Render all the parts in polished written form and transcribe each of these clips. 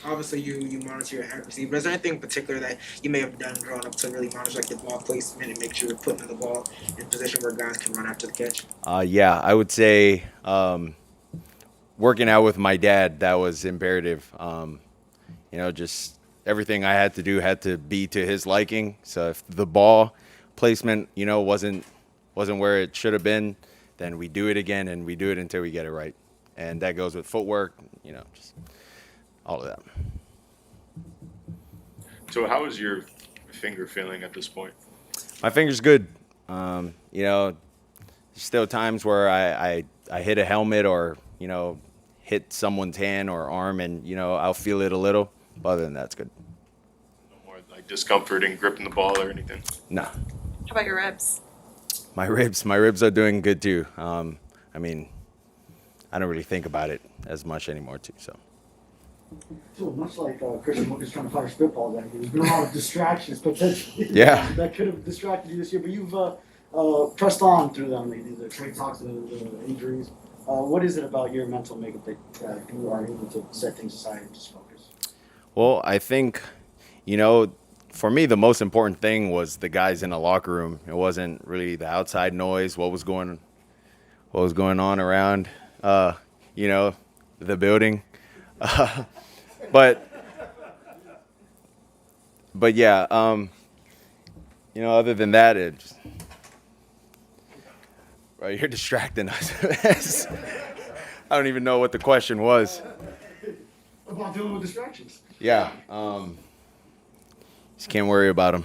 obviously you monitor your accuracy, but is there anything in particular that you may have done growing up to really monitor like your ball placement and make sure you're putting the ball in position where guys can run after the catch? Yeah, I would say working out with my dad, that was imperative. Just everything I had to do had to be to his liking. So if the ball placement, wasn't where it should have been, then we do it again and we do it until we get it right. And that goes with footwork, just all of that. So how is your finger feeling at this point? My finger's good. Still times where I hit a helmet or, hit someone's hand or arm and, I'll feel it a little. But other than that, it's good. No more like discomfort in gripping the ball or anything? Nah. How about your ribs? My ribs are doing good too. I don't really think about it as much anymore too. So much like Christian Wook is trying to fire spitballs at you, there's been a lot of distractions potentially. Yeah. That could have distracted you this year, but you've pressed on through them lately. The trade talks, the injuries. What is it about your mental makeup that you are able to set things aside and just focus? Well, I think, for me, the most important thing was the guys in the locker room. It wasn't really the outside noise, what was going on around, the building. But yeah, other than that, right, you're distracting us. I don't even know what the question was. About dealing with distractions. Yeah, just can't worry about them.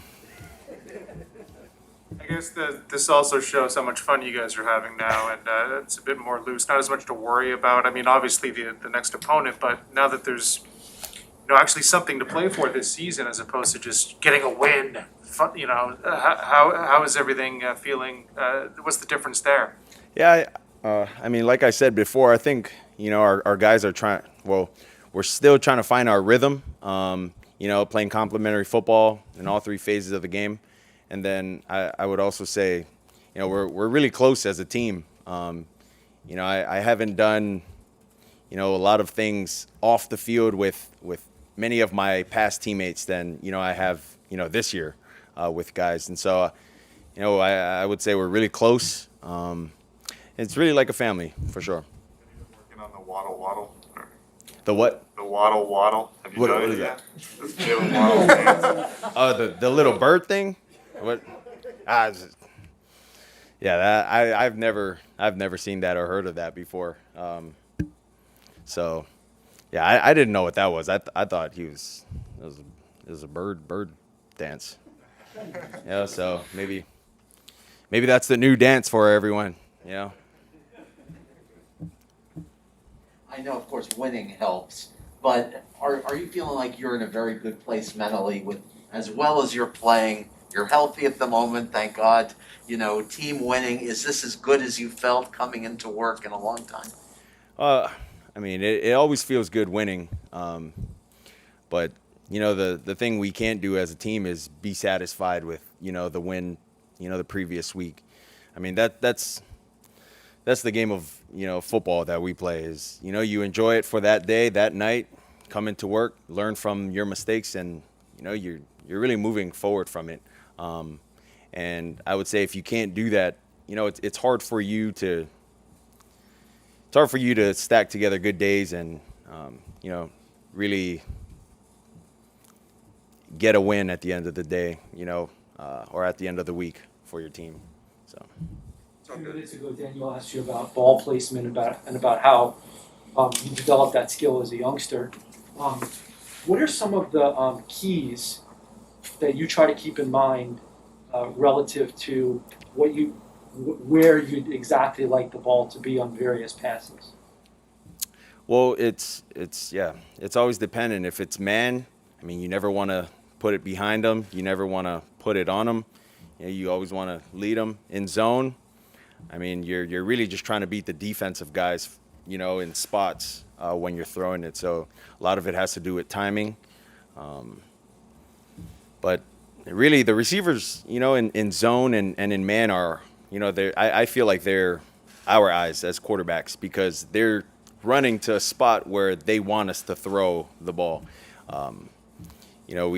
I guess this also shows how much fun you guys are having now, and it's a bit more loose, not as much to worry about. I mean, obviously the next opponent, but now that there's actually something to play for this season, as opposed to just getting a win. How is everything feeling? What's the difference there? Yeah, like I said before, I think our guys are trying. Well, we're still trying to find our rhythm. Playing complementary football in all three phases of the game. And then I would also say, we're really close as a team. I haven't done, a lot of things off the field with many of my past teammates than, I have, this year with guys. And so, I would say we're really close. It's really like a family, for sure. Working on the waddle. The what? The waddle. Have you done it yet? The Jalen Waddle dance. The little bird thing? What? I've never seen that or heard of that before. I didn't know what that was. I thought it was a bird dance. So maybe that's the new dance for everyone. I know, of course, winning helps, but are you feeling like you're in a very good place mentally with, as well as you're playing? You're healthy at the moment, thank God. Team winning. Is this as good as you felt coming into work in a long time? It always feels good winning. But the thing we can't do as a team is be satisfied with the win, the previous week. That's the game of football that we play. Is you enjoy it for that day, that night, come into work, learn from your mistakes, and you're really moving forward from it. And I would say if you can't do that, it's hard for you to stack together good days and really get a win at the end of the day, or at the end of the week for your team. So. A few minutes ago, Daniel asked you about ball placement and about how you developed that skill as a youngster. What are some of the keys that you try to keep in mind relative to where you'd exactly like the ball to be on various passes? Well, it's always dependent. If it's man, you never want to put it behind them. You never want to put it on them. You always want to lead them in zone. You're really just trying to beat the defensive guys, in spots when you're throwing it. So a lot of it has to do with timing. But really, the receivers, in zone and in man are, I feel like they're our eyes as quarterbacks because they're running to a spot where they want us to throw the ball. You know,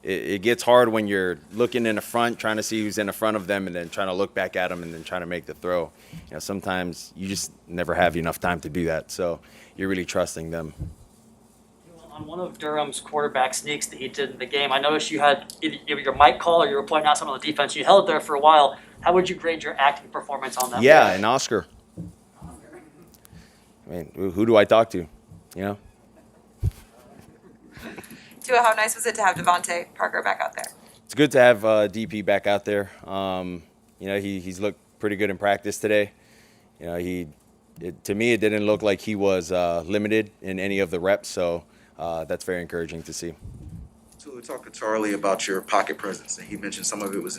it gets hard when you're looking in the front, trying to see who's in the front of them, and then trying to look back at them and then trying to make the throw. You know, sometimes you just never have enough time to do that. So you're really trusting them. On one of Durham's quarterback sneaks that he did in the game, I noticed you had either your mic call or you were pointing out something on the defense. You held it there for a while. How would you grade your acting performance on that? Yeah, and Oscar. I mean, who do I talk to? You know? Tua, how nice was it to have Devontae Parker back out there? It's good to have DP back out there. You know, he's looked pretty good in practice today. You know, to me, it didn't look like he was limited in any of the reps, so that's very encouraging to see. So we talked to Charlie about your pocket presence, and he mentioned some of it was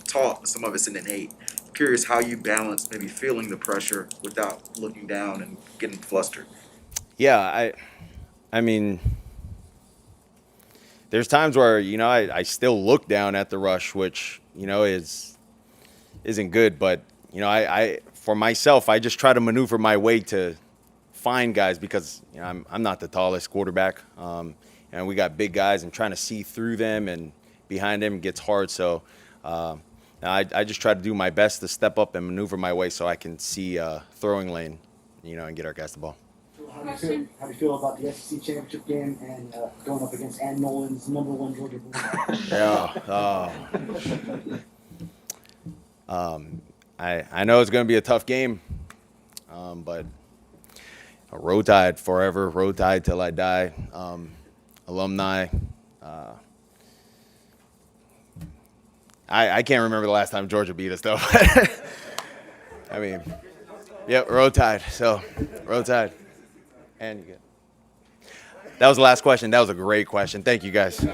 taught, some of it's innate. Curious how you balance maybe feeling the pressure without looking down and getting flustered. Yeah, I mean, there's times where, you know, I still look down at the rush, which, you know, isn't good. But, you know, I for myself, I just try to maneuver my way to find guys because, you know, I'm not the tallest quarterback. And we got big guys, and trying to see through them and behind them gets hard. So I just try to do my best to step up and maneuver my way so I can see throwing lane, you know, and get our guys the ball. How do you feel about the SEC championship game and going up against Ann Nolan's #1 Georgia Bulldog? Yeah. I know it's going to be a tough game, but Roll Tide forever, Roll Tide till I die. Alumni. I can't remember the last time Georgia beat us, though. I mean, yeah, Roll Tide. So, Roll Tide. And you get. That was the last question. That was a great question. Thank you, guys.